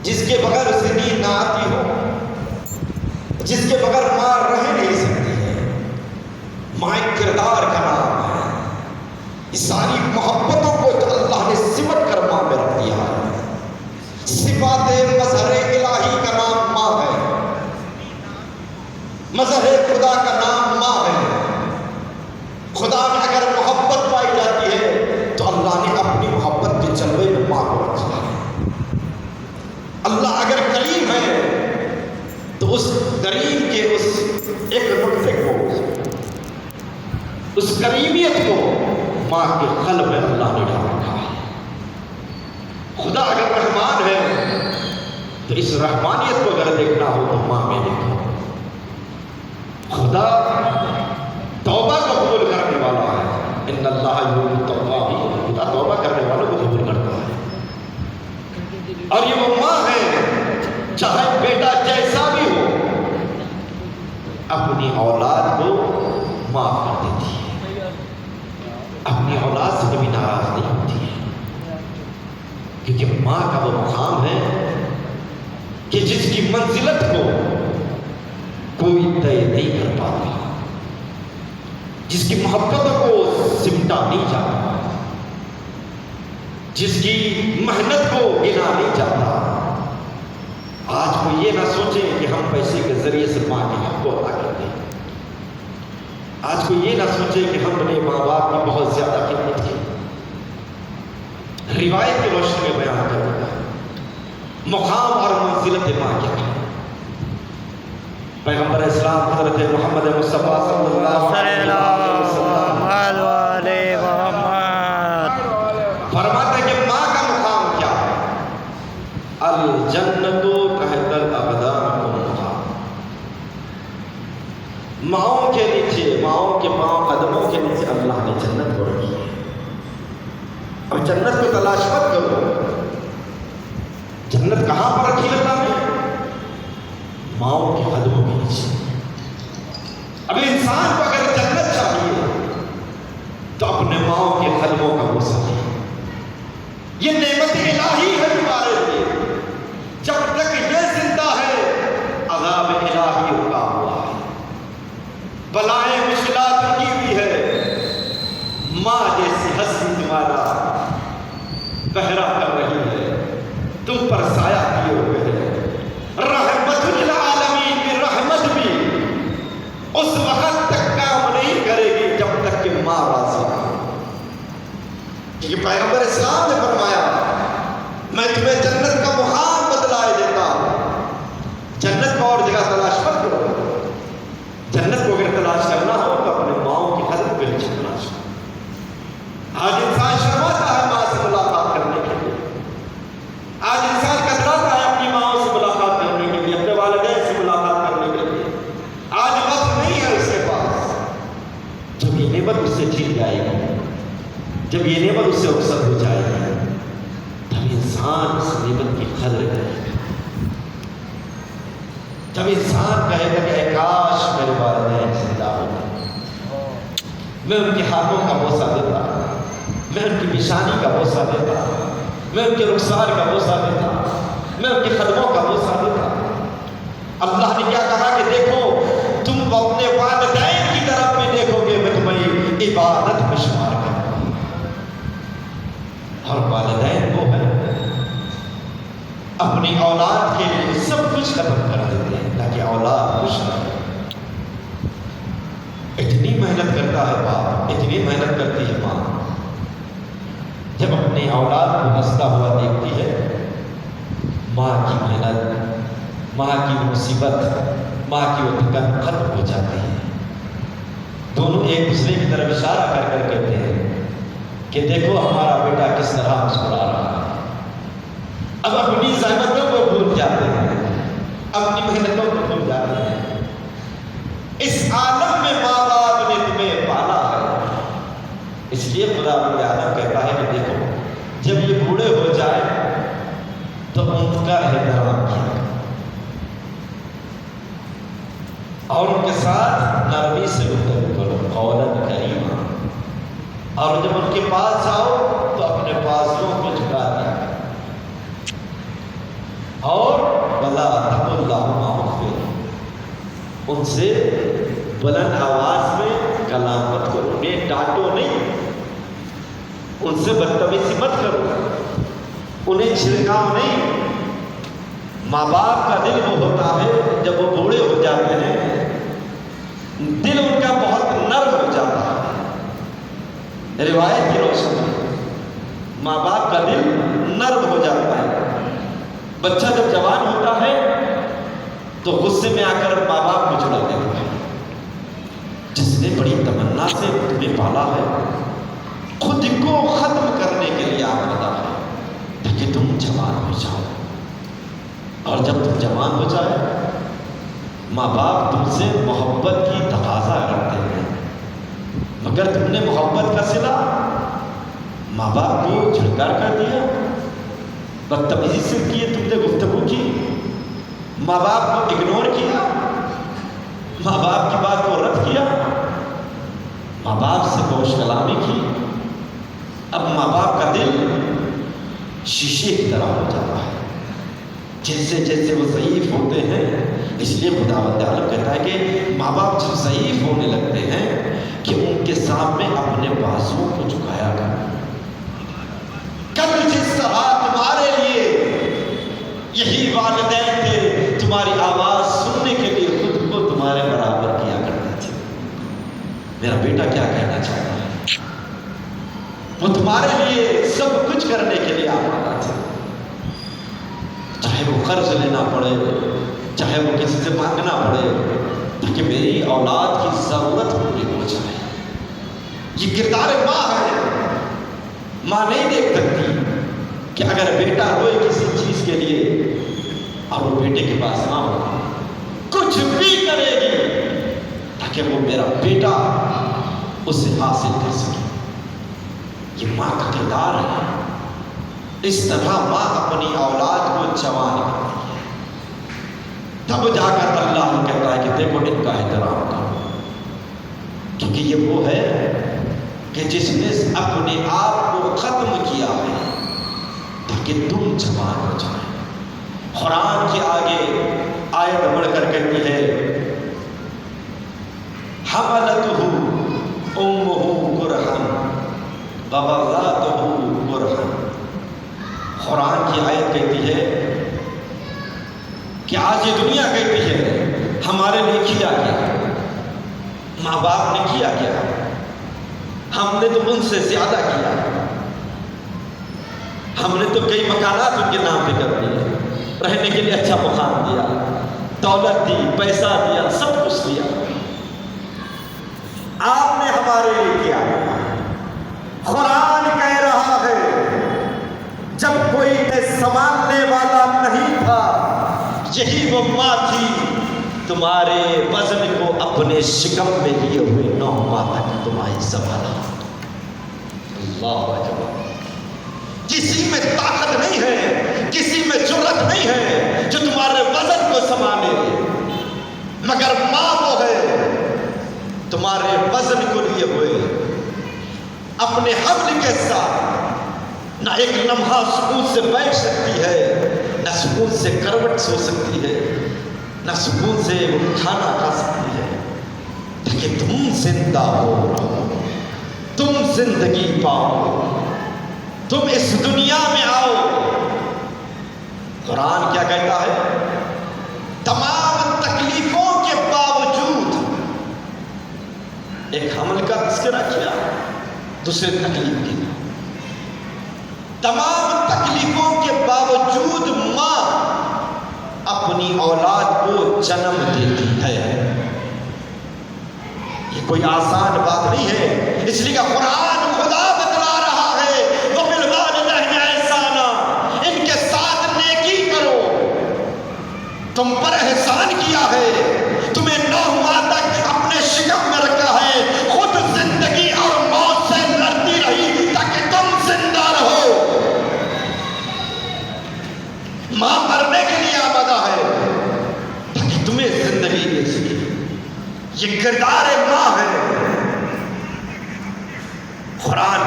جس کے بغیر اسے نیند نہ آتی ہو، جس کے بغیر ماں رہ نہیں سکتی ہے۔ ماں ایک کردار کا نام ہے۔ یہ ساری محبتوں کو جو اللہ نے سمٹ کر ماں میں رکھ دیا ہے۔ صفات مظہر الہی کا نام ماں ہے، مظہر خدا کا نام ماں ہے۔ خدا میں اگر محبت پائی جاتی ہے تو اللہ نے اپنی محبت کے جلوے میں ماں کو رکھا ہے۔ اللہ اگر کریم ہے تو اس کریم کے اس ایک نقطے کو، اس کریمیت کو ماں کے قلب میں اللہ نے ڈال رکھا ہے۔ خدا اگر رحمان ہے تو اس رحمانیت کو اگر دیکھنا ہو تو ماں میں دیکھو۔ خدا توبہ کو قبول کرنے والا ہے۔ ان اللہ یحب التوابین، خدا توبہ کرنے والوں کو قبول کرتا ہے۔ اور یہ وہ ماں ہے، چاہے بیٹا جیسا بھی ہو اپنی اولاد کو معاف کر دیتی ہے، اپنی اولاد سے کبھی ناراض نہیں ہوتی ہے، کیونکہ ماں کا وہ مقام ہے کہ جس کی منزلت کو کوئی طے نہیں کر پاتا، جس کی محبتوں کو سمٹا نہیں جاتا، جس کی محنت کو گنا نہیں جاتا۔ آج کوئی یہ نہ سوچے کہ ہم پیسے کے ذریعے سے ماں کے حق کو ادا کر دیں۔ آج کوئی یہ نہ سوچے کہ ہم نے ماں باپ کی بہت زیادہ خدمت کی۔ روایت کی روشنی میں بیان کر دیا مقام اور منزلت ماں کیا ہے۔ پیغمبر اسلام حضرت محمد مصطفیٰ صلی اللہ علیہ وسلم فرماتے ہیں کہ ماں کا مقام کیا ہے؟ الجنت تحت الاقدام امہا، ماؤں کے نیچے، ماؤں کے پاؤں قدموں کے نیچے اللہ نے جنت کو رکھی ہے۔ اب جنت کو تلاش مت کرو، جنت کہاں پر رکھی اللہ نے؟ ماؤں کے قدموں کے نیچے۔ اب انسان کو اگر جنت چاہیے تو اپنے ماؤں کے قدموں کا بوسہ ہے۔ یہ نعمت الہی ہے تمہارے لیے، جب تک یہ زندہ ہے عذاب الہی رکا ہوا ہے، بلائیں مشکلات رکی ہوئی ہے۔ ماں جیسی ہستی تمہارا پہرا کر رہی ہے، تم پر سایہ کیے ہوئے ہے۔ رحمت للعالمین کی رحمت بھی اس وقت تک کام نہیں کرے گی جب تک کہ ماں راضی نہ ہو۔ کیونکہ پیغمبر اسلام نے فرمایا میں تمہیں جنت کا مقام بتلائے دیتا ہوں، جنت کو اور جگہ تلاش مت کرو۔ جنت کو اگر تلاش کرنا ہو تو اپنے ماؤں کی قدم کے نیچے تلاش کرو۔ آج انسان شرماتا ہے ماں سے ملاقات کرنے کے لیے، آج انسان کتراتا ہے اپنی ماؤں سے ملاقات کرنے کے لیے، اپنے والدین سے ملاقات کرنے کے لیے۔ آج وقت نہیں ہے اس کے پاس۔ جب یہ نعمت اس سے چھین جائے گی، جب یہ نعمت اس سے رخصت ہو جائے گی، تب انسان اس نعمت کی قدر کرے گا۔ جب انسان کہے گا کہ اے کاش میرے والدین زندہ ہوتے، میں ان کے ہاتھوں کا بوسہ دیتا، میں ان کی پیشانی کا بوسہ دیتا، میں ان کے رخسار کا بوسہ دیتا، میں ان کے قدموں کا بوسہ دیتا۔ اللہ نے کیا کہا کہ دیکھو تم اپنے والدین کی طرف بھی دیکھو گے، میں تمہیں عبادت میں شمار کروں گا۔ اور والدین وہ ہے اپنی اولاد کے لیے سب کچھ ختم کر دیتے ہیں تاکہ اولاد خوش رہے۔ اتنی محنت کرتا ہے باپ، اتنی محنت کرتی ہے ماں، جب اپنی اولاد کو ہنستا ہوا دیکھتی ہے، ماں کی محنت، ماں کی مصیبت، ماں کی وہ تھکن ختم ہو جاتی ہے۔ دونوں ایک دوسرے کی طرف اشارہ کر کر کہتے ہیں کہ دیکھو ہمارا بیٹا کس طرح مسکرا رہا ہے۔ اب اپنی زحمتوں کو بھول جاتے ہیں، اپنی محنتوں کو بھول جاتے ہیں۔ اس عالم میں ماں باپ نے تمہیں پالا ہے، اس لیے خدا رب عالم کہتا ہے کہ دیکھو جب یہ بوڑھے ہو جائے تو ان کا احترام کیا اور ان کے ساتھ نرمی سے گفتگو کرو، قولاً کریما، اور جب ان کے پاس جاؤ تو اپنے بازوؤں کو جھکا دیا اور ولا تقل لهما اف، ان سے بلند آواز میں کلام مت کرو، انہیں ڈانٹو نہیں، ان سے بدتمیزی مت کرو، انہیں چھڑکاؤ نہیں۔ ماں باپ کا دل وہ ہوتا ہے جب وہ بوڑھے ہو جاتے ہیں، دل ان کا بہت نرم ہو جاتا ہے۔ روایت کی روشنی، ماں باپ کا دل نرم ہو جاتا ہے۔ بچہ جب جوان ہوتا ہے تو غصے میں آ کر ماں باپ کو چھڑا دیتا ہے۔ جس نے بڑی تمنا سے تمہیں پالا ہے، خود کو ختم کرنے کے لیے آمادہ ہے تاکہ تم جوان ہو جاؤ۔ اور جب تم جوان ہو جائے، ماں باپ تم سے محبت کی تقاضا کرتے ہیں، مگر تم نے محبت کا صلہ ماں باپ کو جھڑکار کر دیا، بدتمیزی سے کیے، تم نے گفتگو کی، ماں باپ کو اگنور کیا، ماں باپ کی بات کو رد کیا، ماں باپ سے گوش کلامی کی۔ اب ماں باپ کا دل شیشے کی طرح ہو جاتا ہے، جیسے جیسے وہ ضعیف ہوتے ہیں۔ اس لیے خداوند عالم کہتا ہے کہ ماں باپ جب ضعیف ہونے لگتے ہیں کہ ان کے سامنے اپنے بازوؤں کو جھکایا کر۔ کل جس طرح تمہارے لیے یہی والدین تھے، تمہاری آواز سننے کے لیے خود کو تمہارے برابر کیا کرتے تھے۔ میرا بیٹا کیا کہنا چاہتا ہے، وہ تمہارے لیے سب کچھ کرنے کے لیے آمادہ تھے، چاہے وہ قرض لینا پڑے، چاہے وہ کسی سے مانگنا پڑے، تاکہ میری اولاد کی ضرورت پوری ہو جائے۔ یہ کردار ماں ہے۔ ماں نہیں دیکھ سکتی کہ اگر بیٹا روئے کسی چیز کے لیے اور وہ بیٹے کے پاس نہ ہو، کچھ بھی کرے گی تاکہ وہ میرا بیٹا اسے حاصل کر سکے۔ یہ ماں کا کردار ہے۔ اس طرح ماں اپنی اولاد کو جوان کرتی ہے، تب جا کر اللہ کہتا ہے کہ دیکھو ان کا احترام کرو، کیونکہ یہ وہ ہے کہ جس نے اپنے آپ کو ختم کیا ہے تاکہ تم جوان ہو جائیں۔ قرآن کے آگے آیت بڑھ کر کہتی ہے حملتہ امہ کرہا ووضعتہ کرہا۔ قرآن کی آیت کہتی ہے کہ آج یہ دنیا کہتی ہے ہمارے لیے کیا کیا، ماں باپ نے کیا کیا، ہم نے تو ان سے زیادہ کیا، ہم نے تو کئی مکانات ان کے نام پہ کر دیے، رہنے کے لیے اچھا مکان دیا، دولت دی، پیسہ دیا، سب کچھ دیا، آپ نے ہمارے لیے کیا۔ قرآن کہہ رہا ہے جب کوئی سنبھالنے والا نہیں تھا، یہی وہ ماں تھی تمہارے وزن کو اپنے شکم میں لیے ہوئے 9 ماہ تک تمہاری سنبھالا۔ اللہ اکبر۔ کسی میں طاقت نہیں ہے، کسی میں جرأت نہیں ہے جو تمہارے وزن کو سنبھالے، مگر ماں وہ ہے تمہارے وزن کو لیے ہوئے اپنے حمل کے ساتھ، نہ ایک لمحہ سکون سے بیٹھ سکتی ہے، نہ سکون سے کروٹ سو سکتی ہے، نہ سکون سے کھانا کھا سکتی ہے، تاکہ تم زندہ ہو رہو، تم زندگی پاؤ، تم اس دنیا میں آؤ۔ قرآن کیا کہتا ہے؟ تمام تکلیفوں کے باوجود ایک حمل کا تذکرہ کیا، دوسرے تکلیف کی، تمام تکلیفوں کے باوجود ماں اپنی اولاد کو جنم دیتی ہے۔ یہ کوئی آسان بات نہیں ہے، اس لیے کہ قرآن خدا بتلا رہا ہے وَبِالْوَالِدَيْنِ إِحْسَانًا، ان کے ساتھ نیکی کرو۔ تم پر احسان کیا ہے، تمہیں 9 ماہ تک اپنے شکم میں رکھا ہے، خود زندگی اور موت سے لڑتی رہی تاکہ تم زندہ رہو۔ ماں مرنے کے لیے آمادہ ہے تاکہ تمہیں زندگی دے سکے۔ یہ کردار ماں ہے۔ قرآن